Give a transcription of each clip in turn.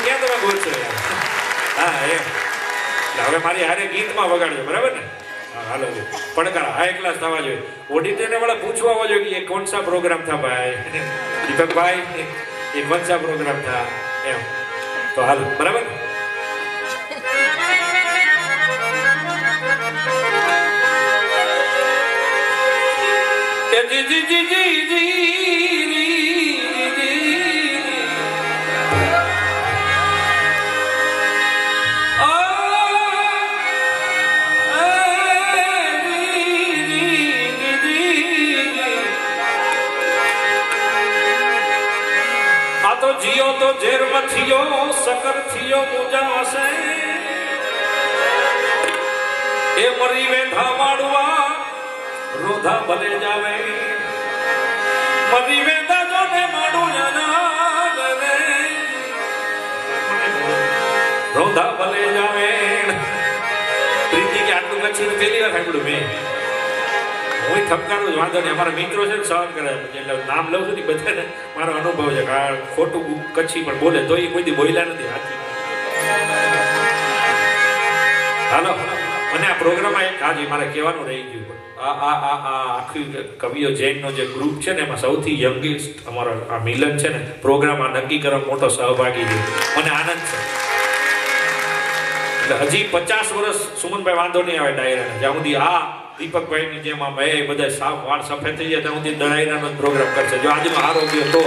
ક્યાં તમે બોલશો યાર? હા એમ હવે મારી હારે ગીતમાં વગાડજો બરાબર ને? હા હાલો પડકારા હાઈ ક્લાસ થવા જોઈએ. ઓડિટરને વાળા પૂછવા આવવા જોઈએ કે એ કોણ સા પ્રોગ્રામ થા ભાઈ દીપકભાઈ, એ કોણ સા પ્રોગ્રામ થા એમ. તો હાલો બરાબર. જી જી જી જી જીઓ તો ઝેર મથિયો સકર થિયો મુજા સે એ મરી વેઠા વાળવા રોધા ભલે જાવે મરી વેઠા જોને માડું જાના ગલે રોધા ભલે જાવે. પ્રીતિ કે આટલું કચ્છી પેલી વાર સાંભળ્યું મેં. હું ઠપકારું જ વાંધો નહીં. અમારા મિત્રો છે ને સહન કરે એટલે નામ લઉં છું ને બધાને મારો અનુભવ છે કે આ ખોટું કચ્છી પણ બોલે તો એ કોઈ બોલ્યા નથી હાથી. હાલો અને આ પ્રોગ્રામમાં એક આજે મારે કહેવાનું રહી ગયું. આખી કવિઓ જૈનનો જે ગ્રુપ છે ને એમાં સૌથી યંગેસ્ટ અમારો આ મિલન છે ને પ્રોગ્રામમાં નક્કી કરવા મોટો સહભાગી છે. મને આનંદ છે. એટલે હજી 50 વર્ષ સુમનભાઈ વાંધો નહીં આવે ડાયરાને. જ્યાં સુધી આ દીપકભાઈ ની જેમ આ ભાઈ બધા સાફ વાળ સફેદ થઈ જાય ત્યાં સુધી ડાયરાનો પ્રોગ્રામ કરશે. જો આજનો સારો ગયો તો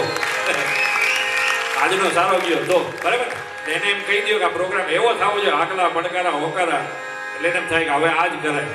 આજનો સારો ગયો તો બરાબર એને એમ કહી દો કે આ પ્રોગ્રામ એવો થવો જોઈએ આગલા પડકારા હોકારા એટલે એને એમ થાય કે હવે આ જ કરાય.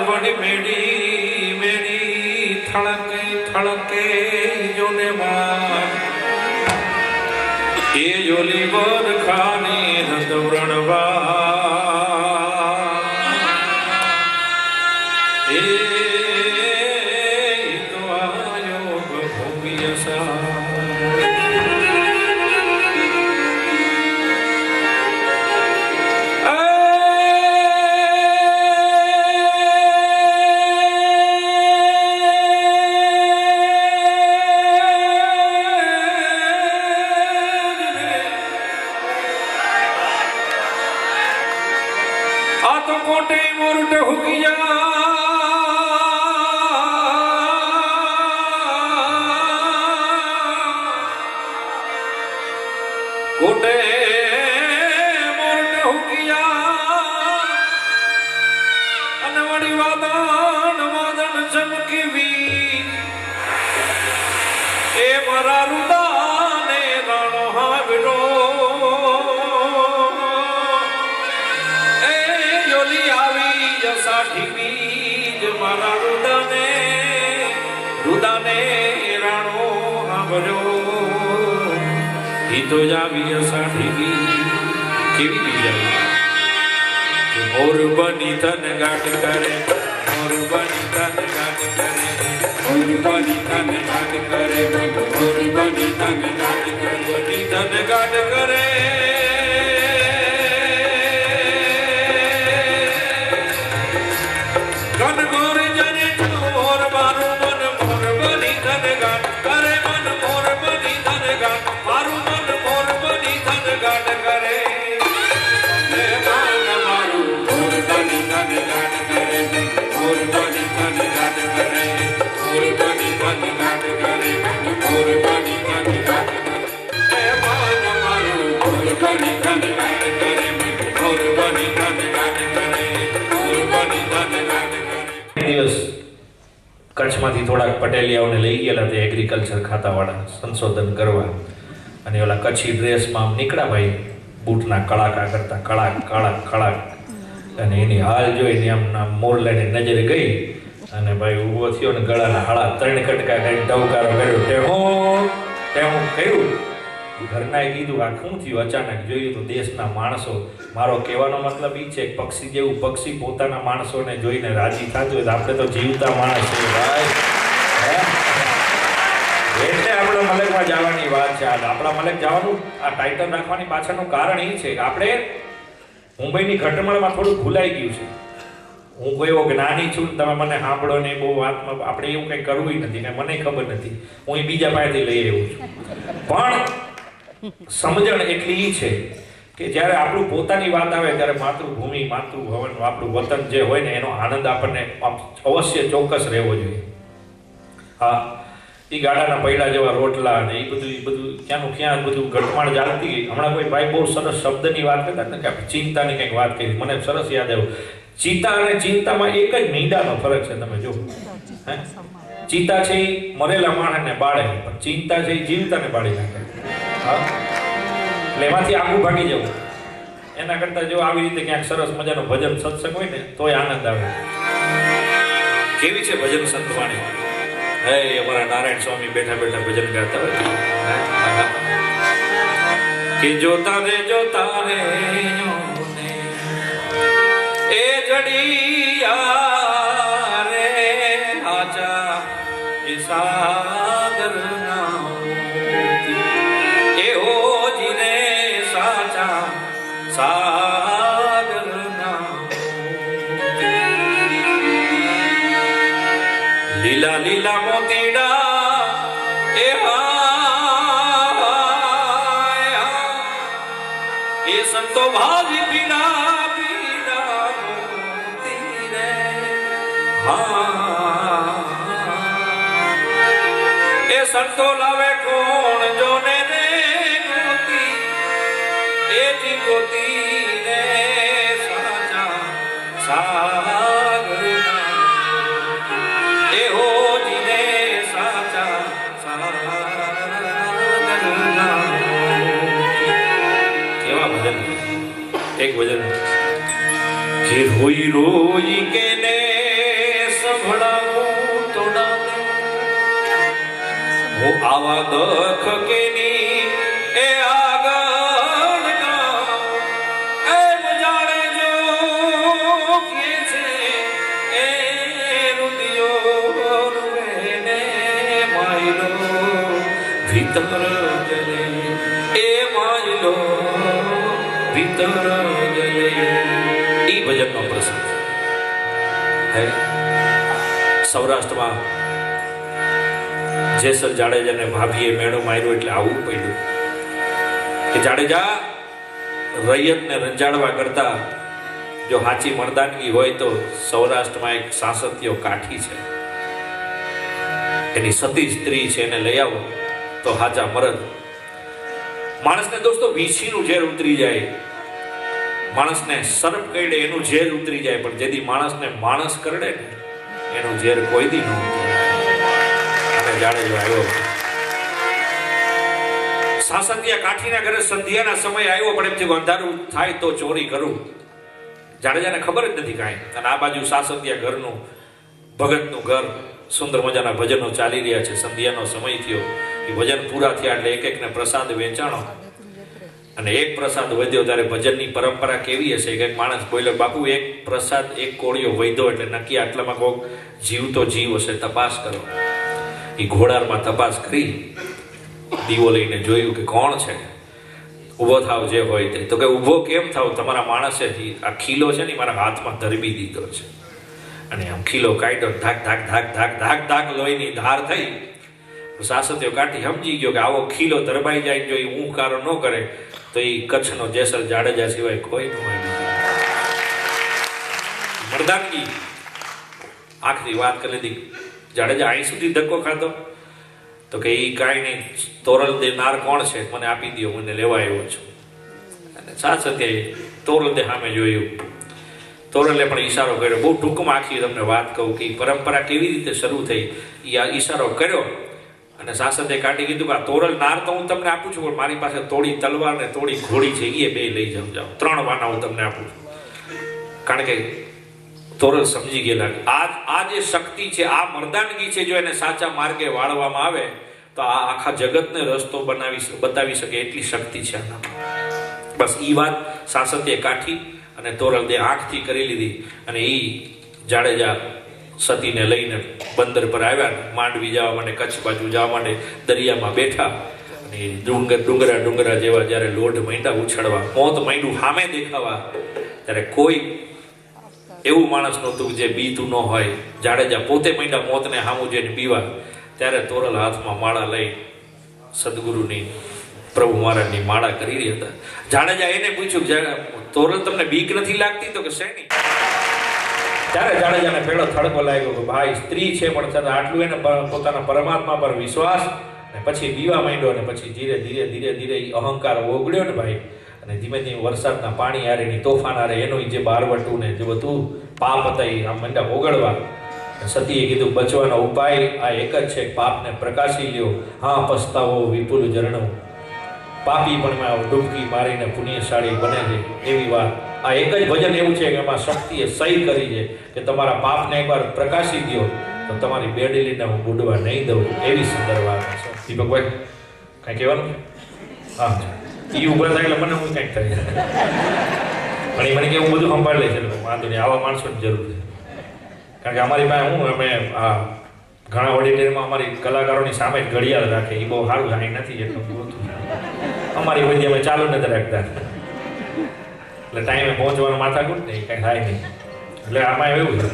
બડી મેડી મેડી થળકે થળકે જોને માર એ જોલી વર ખાની રતવરણવા એ તો આયો ભોગિયસા કોટે મોરટ હુકિયા અને વળી વાદન વાદન ચમકીવી એ મારા રુદાને રાણો હાવડો મારા રુદાને રાણો હાંભળ્યો ગીતો જાવી અસાઠી કેવી ગઈ જાવી મોર બની તન ગાટ કરે મોર બની તન ગાટ કરે મોર બની તન ગાટ કરે મોર બની તન ગાટ કરે બની તન ગાટ કરે કચ્છમાંથી થોડાક પટેલિયાઓને લઈ ગયેલા તે એગ્રીકલ્ચર ખાતાવાળા સંશોધન કરવા અને ઓલા કચ્છી ડ્રેસમાં આમ નીકળ્યા ભાઈ બૂટના કળાકા કરતા કળાક કળાક કળાક અને એની હાલ જોઈને આમ મોર લઈને નજરે ગઈ અને ભાઈ ઊભો થયો ને ગળાના હાળા 3 કટકા કરીને ટવકારો કર્યો તે હું કર્યું ઘરનાએ કીધું આ શું થયું અચાનક? જોયું તો દેશના માણસો. મારો કહેવાનો મતલબ એ છે કે પક્ષી જેવું પક્ષી પોતાના માણસોને જોઈને રાજી થતું હોય તો આપણે તો જીવતા માણસ છીએ ભાઈ. એટલે આપણા મલકમાં જવાની વાત છે. આપણા મલક જવાનું આ ટાઇટલ રાખવાની પાછળનું કારણ એ છે કે આપણે મુંબઈની ઘટમળમાં થોડું ભૂલાઈ ગયું છે. હું કોઈ એવો જ્ઞાની છું તમે મને સાંભળો ને બહુ વાતમાં આપણે એવું કંઈ કરવું નથી કે મને ખબર નથી. હું એ બીજા પાસેથી લઈ આવ્યો છું. પણ સમજણ એટલી એ છે કે જ્યારે આપણું પોતાની વાત આવે ત્યારે માતૃભૂમિ માતૃભવન આપણું વતન જે હોય ને એનો આનંદ આપણને અવશ્ય ચોક્કસ રહેવો જોઈએ. હા, એ ગાડાના પૈડા જેવા રોટલા ને એ બધું ક્યાંનું ક્યાં બધું ગટમાળ ચાલતી ગઈ. હમણાં કોઈ ભાઈ બહુ સરસ શબ્દની વાત કરતા ને કે ચિંતાની કંઈક વાત કરી, મને સરસ યાદ આવ્યું. ચિંતા અને ચિંતામાં એક જ મીંડાનો ફરક છે. તમે જો ચિંતા છે એ મરેલા માણસને બાળે, પણ ચિંતા છે એ જીવતાને બાળી નાખે. હા, એટલે એમાંથી આગું ભાગી જવું. એના કરતા જો આવી રીતે ક્યાંક સરસ મજાનો ભજન સત્સંગ હોય ને તોય આનંદ આવે. કેવી છે ભજન સંતવાણી? હે અમારા નારાયણ સ્વામી બેઠા બેઠા ભજન ગાતા હોય કે જોતા રે એ જડિયા રે આચા એ સાગર ના એ હો જીને સાચા સાગર ના લીલા લીલા મોતીડા એ એ સંતો ભાવી પીડા એ સંતો લાવે કોણ જોને રે ગોતી એ જી ગોતી રે સાચા સાગર એ હો જીને સાચા સાગર કેવા ભજન. એક ભજન કે રોઈ રોઈ કે ને સંભળાવું તો હું આવા દખ કે ની એ આગળ એમ જાણે જો કે છે એ રુદિયો રૂને માયલો ભીતર જલે એ માયલો ભીતર જલે. ઈ ભજનનો પ્રસંગ હે સૌરાષ્ટ્રમાં જેસલ જાડેજાને ભાભીએ મેળો માર્યો એટલે આવું પડ્યું કે જાડેજા રૈયતને રંજાડવા કરતા જો હાચી મર્દાનગી હોય તો સૌરાષ્ટ્રમાં એક સાસત્યો કાઠી છે, એની સતી સ્ત્રી છે, એને લઈ આવો તો હાચા મરદ. માણસને દોસ્તો વીછીનું ઝેર ઉતરી જાય, માણસને સર્પ કરડે એનું ઝેર ઉતરી જાય, પણ જેથી માણસને માણસ કરડે ને એનું ઝેર કોઈ દી ન ઉતરે. અને જાડેજો આવ્યો સાસંતિયા કાઠીના ઘરે સંધ્યાના સમય આવ્યો, પણ એમ થયું અંધારું થાય તો ચોરી કરું. જાડેજાને ખબર જ નથી કાંઈ. અને આ બાજુ સાસંતિયા ઘરનું ભગતનું ઘર, સુંદર મજાના ભજનો ચાલી રહ્યા છે. સંધ્યાનો સમય થયો, એ ભજન પૂરા થયા એટલે એક એકને પ્રસાદ વેચાણો અને એક પ્રસાદ વધ્યો. ત્યારે ભજનની પરંપરા કેવી હશે કે માણસ બોલ્યો બાપુ એક પ્રસાદ એક કોળિયો વધ્યો એટલે નક્કી આટલામાં કોક જીવતો જીવ હશે, તપાસ કરો. એ ઘોડારમાં તપાસ કરી દીવો લઈને જોયું કે કોણ છે, ઊભો થાવ જે હોય તે. તો કે ઊભો કેમ થાવ, તમારા માણસે આ ખીલો છે ને મારા હાથમાં ધરબી દીધો છે. અને આમ ખીલો કાઢ્યો, ધાક ધાક ધાક ધાક ધાક ધાક લોહીની ધાર થઈ. સાસત્યો કાઠી સમજી ગયો કે આવો ખીલો ધરબાઈ જાય, જો એ ઊંકારો ન કરે તો એ કચ્છનો જેસલ જાડેજા સિવાય કોઈ ન હોય. મર્દાનગી આખરી વાત કરી લીધી. જાડેજા અહીં સુધી ધક્કો ખાધો તો કે એ કાંઈ નહીં, તોરલ દેનાર કોણ છે મને આપી દો, મને લેવા આવ્યો છું. અને સાસત્યાએ તોરલ દે સામે જોયું. તોરલે પણ ઈશારો કર્યો. બહુ ટૂંકમાં આખી તમને વાત કહું કે પરંપરા કેવી રીતે શરૂ થઈ. એ ઈશારો કર્યો અને સાસતે કાઢી કીધું કે આ તોરલ નાર તો હું તમને આપું છું, પણ મારી પાસે થોડી તલવાર ને થોડી ઘોડી છે, એ બે લઈ જાઉં. 3 વાના હું તમને આપું છું. કારણ કે તોરલ સમજી ગયેલા આ જે શક્તિ છે, આ મર્દાનગી છે, જો એને સાચા માર્ગે વાળવામાં આવે તો આ આખા જગતને રસ્તો બતાવી શકે એટલી શક્તિ છે આનામાં. બસ એ વાત સાસતીએ કાઠી અને તોરલદે આંખથી કરી લીધી. અને એ જાડેજા સતીને લઈને બંદર પર આવ્યા, માંડવી જવા માટે, કચ્છ બાજુ જવા માટે દરિયામાં બેઠા. અને ડુંગરા જેવા જ્યારે લોઢ માંડ્યા ઉછળવા, મોત માંડ્યું સામે દેખાવા, ત્યારે કોઈ એવું માણસ નહોતું જે બીતું ન હોય. જાડેજા પોતે માંડ્યા મોતને સામું જોઈને બીવા. ત્યારે તોરલ હાથમાં માળા લઈ સદગુરુની, પ્રભુ મહારાજની માળા કરી રહ્યા હતા. જાડેજા એને પૂછ્યું, તોરલ તમને બીક નથી લાગતી? તો કે શેની? ત્યારે જાડેજાને પેલો થડકો લાગ્યો કે ભાઈ સ્ત્રી છે પણ છતાં આટલું એને પોતાના પરમાત્મા પર વિશ્વાસ. અને પછી બીવા માંડ્યો. અને પછી ધીરે ધીરે અહંકાર ઓગળ્યો ને ભાઈ. અને ધીમે ધીમે વરસાદના પાણી હારે ની તોફાન હારે એનું જે બારવટું ને જે બધું પાપ હતા એ આમ માંડ્યા ઓગળવા. સતીએ કીધું બચવાનો ઉપાય આ એક જ છે, પાપને પ્રકાશી લ્યો. હા પસ્તાવો વિપુલ ઝરણો, પાપી પણ ડૂબકી મારીને પુણ્યશાળી બને છે. એવી વાત આ એક જ ભજન એવું છે કે એમાં શક્તિએ સહી કરી છે કે તમારા પાપને એકવાર પ્રકાશી દો તો તમારી બેડલીને હું બુડવા નહીં દઉં. એવી સુંદર વાત છે. દીપકભાઈ કાંઈ કહેવાનું? હા, એ ઉભા થાય એટલે મને હું કંઈક થાય. પણ એ મને કે હું બધું સંભાળી લે છે. વાંધો નહીં, આવા માણસોની જરૂર છે. કારણ કે અમારી પાસે અમે આ ઘણા ઓડિટોરિયમમાં અમારી કલાકારોની સામે ઘડિયાળ રાખે. એ બહુ સારું જાણી નથી એટલું અમારી બધી અમે ચાલુ નથી રાખતા. એટલે ટાઈમે પહોંચવાનો માથાકૂટ નહીં, કાંઈ થાય નહીં. એટલે આમાં એવું છે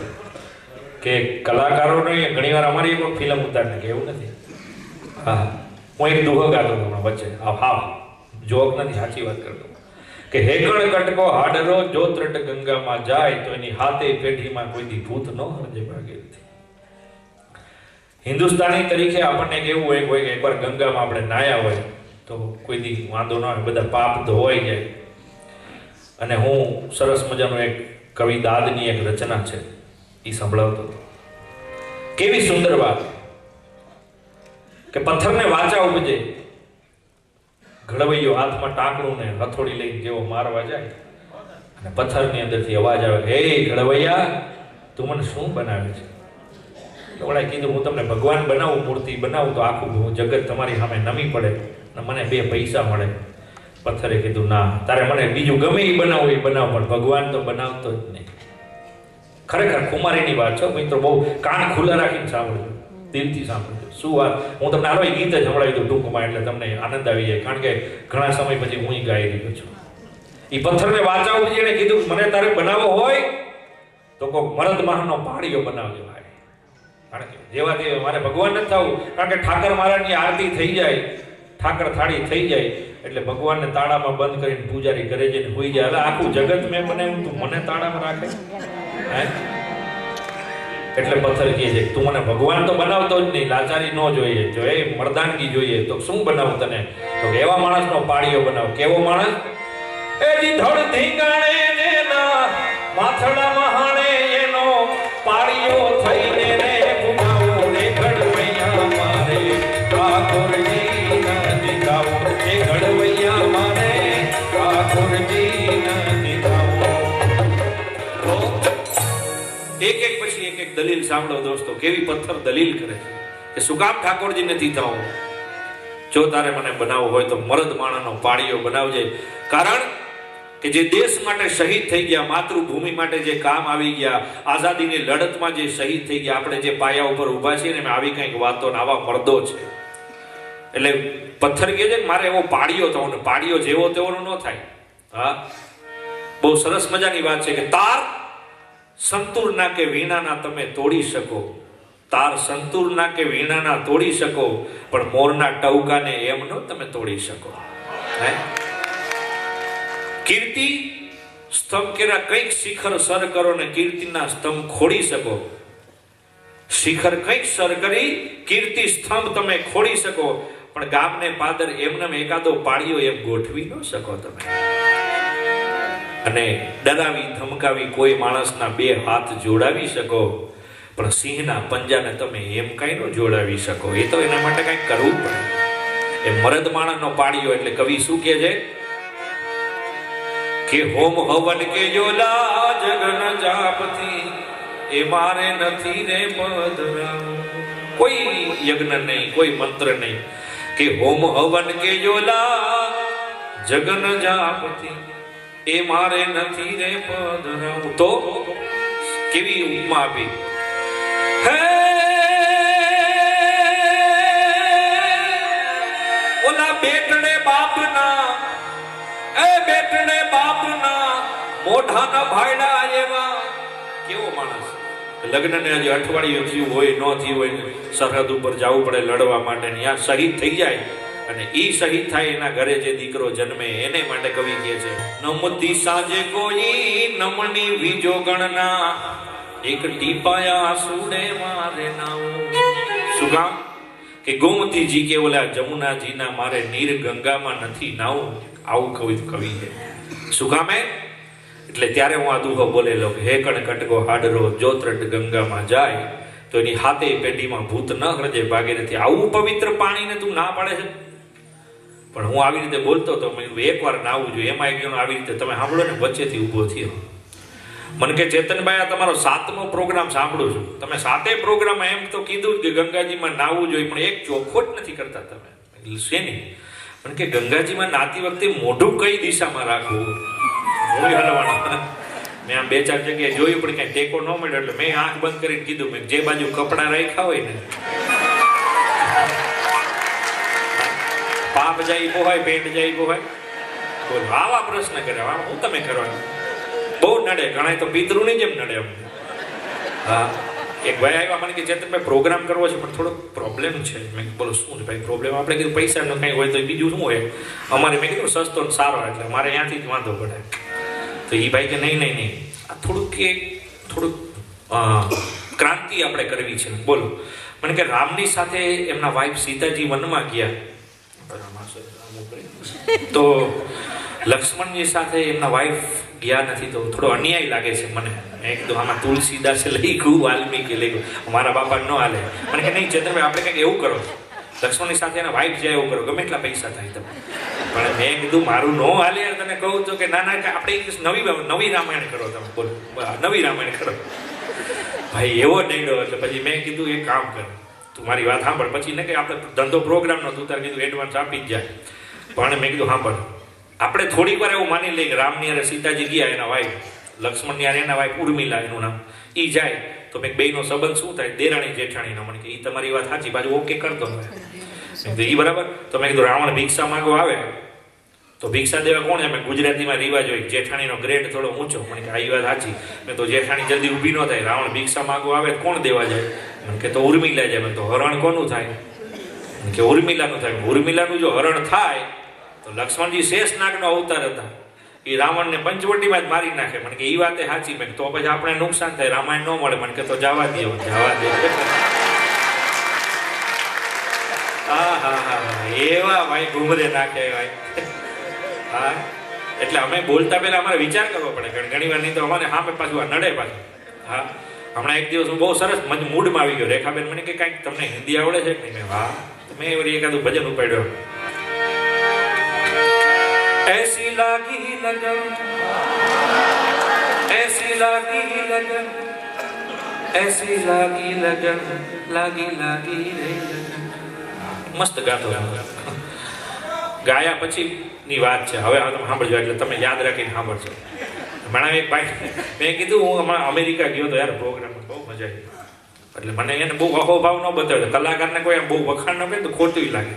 કે કલાકારોને ઘણીવાર અમારી એક ફિલ્મ ઉતારને કે એવું નથી. હા, હું એક દુહો ગાતો હમણાં વચ્ચે, હા જોક નથી, સાચી વાત કરતો કે હેકળ કટકો હાડરો જો ત્રટ ગંગામાં જાય તો એની હાથે પેઢીમાં કોઈ દી ભૂત ન હરજે ભાગીરથી. હિન્દુસ્તાની તરીકે આપણને કેવું હોય કે એકવાર ગંગામાં આપણે નાયા હોય તો કોઈ દી વાંધો ન આવે, બધા પાપ ધોવાઈ જાય. અને હું સરસ મજાનું એક કવિ દાદની એક રચના છે એ સંભળાવતો હતો. કેવી સુંદર વાત કે પથ્થરને વાચા ઉપજે, ઘડવૈયો હાથમાં ટાંકણું ને હથોડી લઈને જેવો મારવા જાય અને પથ્થરની અંદરથી અવાજ આવે, હે ઘડવૈયા તું મને શું બનાવે છે? ઓળાએ કીધું હું તમને ભગવાન બનાવું, મૂર્તિ બનાવું તો આખું જગત તમારી સામે નમી પડે અને મને 2 પૈસા મળે. પથ્થરે કીધું ના, તારે મને બીજું ગમે એ બનાવો એ બનાવ, પણ ભગવાન તો બનાવતો જ નહીં. ખરેખર કુમારીની વાત છે મિત્રો, બહુ કાન ખુલ્લા રાખીને સાંભળજો, દિલથી સાંભળજો. શું વાત, હું તમને આનો ગીત જ સંભળાવી દઉં ટૂંકમાં એટલે તમને આનંદ આવી જાય. કારણ કે ઘણા સમય પછી હું ગાઈ રહ્યો છું. એ પથ્થરને વાંચાવું છે એને કીધું મને તારે બનાવવો હોય તો કોઈ મરદ માહનો પાડીઓ બનાવજો ભાઈ. કારણ કે જેવા તે મારે ભગવાન નથી થવું. કારણ કે ઠાકર મહારાજની આરતી થઈ જાય, ઠાકર થાળી થઈ જાય એટલે ભગવાનને તાળામાં બંધ કરીને પૂજારી ઘરે જઈને હોઈ જાય. એટલે આખું જગત મેં બનાવ્યું, તું મને તાળામાં રાખે? એટલે પથ્થર કહે છે તું મને ભગવાન તો બનાવતો જ નહીં, લાચારી ન જોઈએ, જો એ મર્દાનગી જોઈએ તો શું બનાવું તને? તો એવા માણસનો પાડીઓ બનાવ. કેવો માણસ? એ ધડ ધીંગાણે ને ના માથડા મહાણે એનો પાડીઓ થઈને રે પુગાવો રે ઘડવૈયા મારે ઠાકોરજી ના દીધાવો, એ ઘડવૈયા મારે ઠાકોરજી ના દીધાવો. એક પછી એક દલીલ સાંભળો દોસ્તો, કેવી પથ્થર દલીલ કરે છે કે શું કામ ઠાકોરજી નથી થવું? જો તારે મને બનાવવો હોય તો મરદ માણાનો પાડીઓ બનાવજે. કારણ કે જે દેશ માટે શહીદ થઈ ગયા, માતૃભૂમિ માટે જે કામ આવી ગયા, આઝાદીની લડતમાં જે શહીદ થઈ ગયા, આપણે જે પાયા ઉપર ઊભા છીએ ને આવી કંઈક વાતો ને આવા મર્દો છે. એટલે પથ્થર કહે છે કે મારે એવો પાડીઓ થવો ને પાડીઓ જેવો તેવો ન થાય. હા, બહુ સરસ મજાની વાત છે કે તાર સંતુરના કે વીણાના તમે તોડી શકો, તાર સંતુરના કે વીણાના તોડી શકો, પણ મોરના ટવકાને એમ ન તમે તોડી શકો. હે કીર્તિ સ્તંભ કેરા કંઈક શિખર સર કરો ને કીર્તિના સ્તંભ ખોડી શકો. શિખર કંઈક સર કરી કીર્તિ સ્તંભ તમે ખોડી શકો, પણ ગામને પાદર એમને એકાદો પાડ્યો એમ ગોઠવી ન શકો તમે. અને ડરાવી ધમકાવી કોઈ માણસના 2 હાથ જોડાવી શકો, પણ સિંહના પંજાને તમે એમ કઈ ન જોડાવી શકો. એ તો એના માટે કઈક કરવું પડે. એ મરદ માણસનો પાડ્યો એટલે કવિ શું કહે છે કે હોમ હવન કે જોલા જગન જાપથી એ મારે નથી રે પધરાવું. કોઈ યજ્ઞ નહીં, કોઈ મંત્ર નહીં કે હોમ હવન કે જોલા જગન જાપતિ એ મારે નથી રે પધરાવું. તો કેવી ઉપમા આપી, હે ઓલા બેટડે બાપના, એ બેટડે બાપના મોઢાના ભાઈડા એવા. કેવો માણસ, લગ્ન ને હજી અઠવાડિયું થયું હોય ન થયું હોય, સરહદ ઉપર જવું પડે લડવા માટે, ત્યાં શહીદ થઈ જાય અને ઈ શહીદ થાય એના ઘરે જે દીકરો જન્મે એને માટે કવિ કહે છે, નમતી સાજે કોઈ નમણી વીજો ગણના એક ટીપાયા સુડે મારે નાવ. શું કામ કે ગોમતીજી કે ઓલા જમુનાજીના મારે નીર ગંગામાં નથી નાવું. આવું કવિ છે. શું કામ હે? એટલે ત્યારે હું આ દુહો બોલેલો કે હે કણ કટકો હાડરો જોતરટ ગંગામાં જાય તો એની હાથે પેઢીમાં ભૂત ન હૃદય ભાગે નથી. આવું પવિત્ર પાણીને તું ના પાડે છે. પણ હું આવી રીતે બોલતો તો મેં એકવાર નાવું જોઈએ. એમાં એક જણો આવી રીતે તમે સાંભળો ને વચ્ચેથી ઊભો થયો. મને કે ચેતનભાઈ આ તમારો 7મો પ્રોગ્રામ સાંભળું છું, તમે 7 પ્રોગ્રામમાં એમ તો કીધું કે ગંગાજીમાં નાવું જોઈએ પણ એક ચોખ્ખોટ નથી કરતા તમે. શેની? મને કે ગંગાજીમાં નાતી વખતે મોઢું કઈ દિશામાં રાખવું, હલવાનું. મેં આમ 2-4 જગ્યાએ જોયું પણ કઈ ટેકો ન મળ્યો એટલે મેં આંખ બંધ કરીને કીધું મેં જે બાજુ કપડા રાખ્યા હોય ને પાપ જાય પોહાય પેટ જાય પોહાય. બોલો આવા પ્રશ્ન કર્યા હું તમે કરવાનું બહુ નડે. ઘણા તો પિતૃની જેમ નડે અમને. હા, એક ભાઈ આવ્યા મને કે ચેતનભાઈ પ્રોગ્રામ કરવો છે પણ થોડો પ્રોબ્લેમ છે. મેં બોલો શું છે ભાઈ પ્રોબ્લેમ? આપણે કીધું પૈસાનો કંઈ હોય તો બીજું શું હોય અમારે. મેં કીધું સસ્તો ને સારો એટલે અમારે અહીંયાથી જ વાંધો પડે. તો એ ભાઈ કે નહીં આ થોડુંક ક્રાંતિ આપણે કરવી છે. બોલો મને કે રામની સાથે એમના વાઇફ સીતાજી વનમાં ગયા તો લક્ષ્મણજી સાથે એમના વાઇફ ગયા નથી તો થોડો અન્યાય લાગે છે મને. મેં કીધું આમાં તુલસીદાસ લઈ ગયું, વાલ્મીકી લઈ ગયું, અમારા બાપા ન હાલે. મને કે નહીં ચેતનભાઈ આપણે કંઈક એવું કરો, લક્ષ્મણની સાથે એના વાઇફ જાય એવું કરો, ગમે એટલા પૈસા થાય તમે. પણ મેં કીધું મારું ન હાલે તને કહું તો કે ના આપણે નવી રામાયણ કરો તમે. બોલો નવી રામાયણ કરો ભાઈ. એવો નડ્યો એટલે પછી મેં કીધું એક કામ કર તું મારી વાત સાંભળ. પછી ને કે આપણે ધંધો પ્રોગ્રામનો તું તારે કીધું એડવાન્સ આપી જ જાય. પણ મેં કીધું સાંભળ આપણે થોડીક વાર એવું માની લઈએ કે રામની હારે સીતાજી ગયા એના વાઇફ, લક્ષ્મણની હારે એના વાઇફ ઉર્મિલા એનું નામ, એ જાય તો મેં બેયનો સંબંધ શું થાય? દેરાણી જેઠાણીનો. મને કે એ તમારી વાત સાચી, બાજુ ઓકે કરતો એ બરાબર. તો મેં કીધું રાવણ ભિક્ષા માંગવા આવે તો ભિક્ષા દેવા કોણ? અમે ગુજરાતીમાં રિવાજ હોય જેઠાણીનો ગ્રેડ થોડો ઊંચો. મને કે આ વાત સાચી. મેં તો જેઠાણી જલ્દી ઊભી ન થાય, રાવણ ભિક્ષા માંગવા આવે કોણ દેવા જાય? મને કે તો ઉર્મિલા જાય. તો હરણ કોનું થાય? કે ઉર્મિલાનું થાય. ઉર્મિલાનું જો હરણ થાય તો લક્ષ્મણજી શેષનાગનો અવતાર હતા, એ રાવણને પંચવટીમાં જ મારી નાખે. મને કે એ વાતે સાચી. મેં તો પછી આપણે નુકસાન થાય, રામાયણ ન મળે. મને કે તો જવા દે. હા એવા ભાઈ ઘૂમરે નાખે ભાઈ. હા એટલે અમે બોલતા પહેલા અમારે વિચાર કરવો પડે કારણ ઘણી વાર નહીં તો અમારે સામે પાછું આ નડે પાછું. હા હમણાં એક દિવસ હું બહુ સરસ મૂડમાં આવી ગયો. રેખાબેન મને કે કાંઈક તમને હિન્દી આવડે છે કે નહીં? હા મેં વળી એકાદું ભજન ઉપાડ્યો. ऐसी लागी लगन ऐसी लागी लगन ऐसी लागी लगन लागी રે लगन. મસ્ત ગાતો. ગાયા પછી ની વાત છે. હવે તમે સાંભળજો એટલે તમે યાદ રાખીને સાંભળજો. હમણાં એક ભાઈ મેં કીધું હું હમણાં અમેરિકા ગયો તો યાર પ્રોગ્રામમાં બહુ મજા આવી. એટલે મને એને બહુ અહોભાવ ન બતાવ્યો. કલાકારને કોઈ બહુ વખાણ ન કરે તો ખોટું લાગે.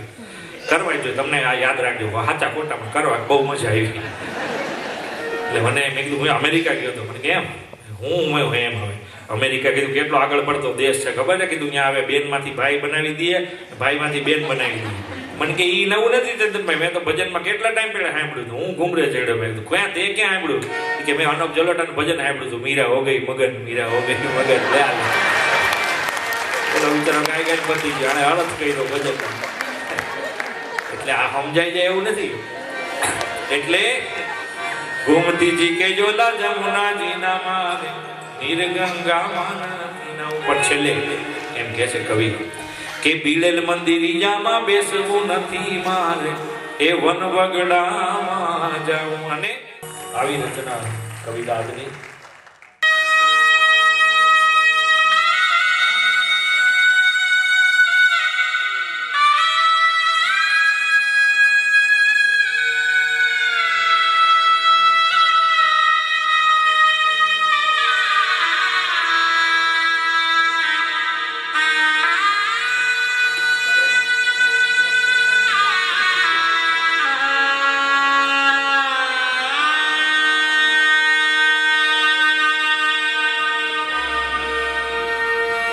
કરવા જોઈએ તમને આ યાદ રાખજો, સાચા ખોટામાં કરવા બહુ મજા આવી. એટલે મને મેં કીધું હું અમેરિકા ગયો હતો. મને કેમ હું એમ હવે અમેરિકા કીધું કેટલો આગળ પડતો દેશ છે ખબર છે? કીધું ત્યાં હવે બેનમાંથી ભાઈ બનાવી દઈએ, ભાઈમાંથી બેન બનાવી દઈએ. મને કે ઈ નવું નથી ચેતનભાઈ, મેં તો ભજનમાં કેટલા ટાઈમ પહેલા સાંભળ્યું હતું. હું ઘૂમરે ચડ્યો. મેં કીધું ક્યાં તે ક્યાં સાંભળ્યું? કે મેં અનોપ જલોટાનું ભજન સાંભળ્યું હતું, મીરા હો ગઈ મગન, મીરા હો ગઈ મગન. પેલો વિચારો ગાય ગાય પતી ગયો, આને અલગ કર્યો ભજનમાં. એટલે આ સમજાઈ જાય એવું નથી. એટલે ગોમતીજી કે જોલા જમુનાજી ના મારે નીર ગંગા માના ઉપર છેલ્લે એમ કહે છે કવિ કે બિલેલ મંદિરિયામાં બેસવું નથી મારે, એ વન વગડામાં જાઉં. અને આવી રચના કવિતા આજની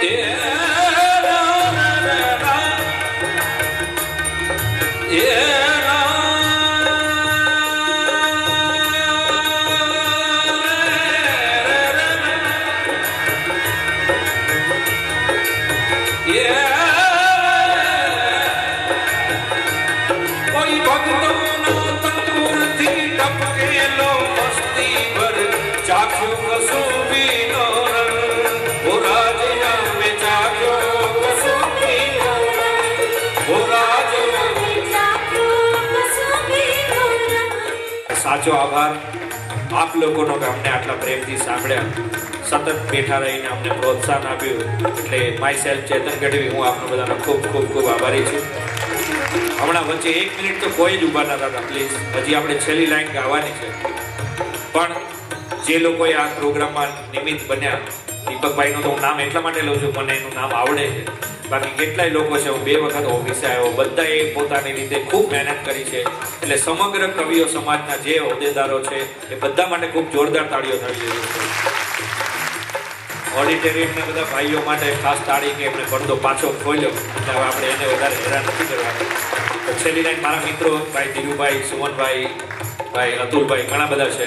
એ રામ રામ એ સાચો આભાર આપ લોકોનો કે અમને આટલા પ્રેમથી સાંભળ્યા, સતત બેઠા રહીને અમને પ્રોત્સાહન આપ્યું. એટલે માય સેલ્ફ ચેતન ગઢવી, હું આપનો બધાનો ખૂબ ખૂબ ખૂબ આભારી છું. હમણાં વચ્ચે 1 મિનિટ તો કોઈ જ ઊભા નતા હતા. પ્લીઝ, હજી આપણે છેલ્લી લાઈન ગાવાની છે. પણ જે લોકોએ આ પ્રોગ્રામમાં નિમિત્ત બન્યા, દીપકભાઈનું તો હું નામ એટલા માટે લઉં છું, મને એનું નામ આવડે છે. બાકી કેટલાય લોકો છે, હું 2 વખત ઓફિસે આવ્યો, બધાએ પોતાની રીતે ખૂબ મહેનત કરી છે. એટલે સમગ્ર કવિઓ સમાજના જે હોદ્દેદારો છે એ બધા માટે ખૂબ જોરદાર તાળીઓ થવી જોઈએ. ઓડિટોરિયમના બધા ભાઈઓ માટે ખાસ તાળી કે એમણે પડદો પાછો ખોલ્યો, એટલે હવે આપણે એને વધારે હેરાન નથી કરવાનું. તો છેલ્લી લાઈન મારા મિત્રો ભાઈ ધીરુભાઈ, સુમનભાઈ, ભાઈ અતુલભાઈ, ઘણા બધા છે.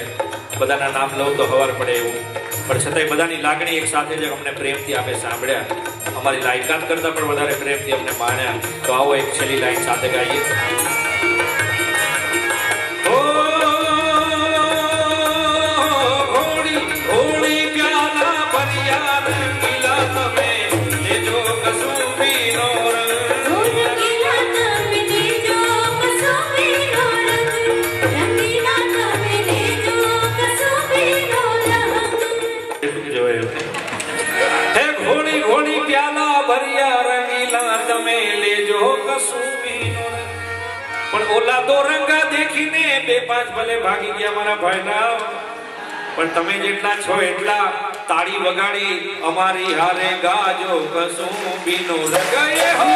બધાના નામ લઉં તો ખબર પડે એવું, પણ છતાંય બધાની લાગણી એક સાથે જ અમને પ્રેમથી આપણે સાંભળ્યા, અમારી લાયકાત કરતાં પણ વધારે પ્રેમથી અમને માણ્યા. તો આવો એક છેલ્લી લાઈન સાથે ગાઈએ. પણ ઓલા તો રંગા દેખીને 2-5 ભલે ભાગી ગયા મારા ભાઈના, પણ તમે જેટલા છો એટલા તાળી વગાડી અમારી હારે ગાજો કસુંબીનો રંગ એ હો.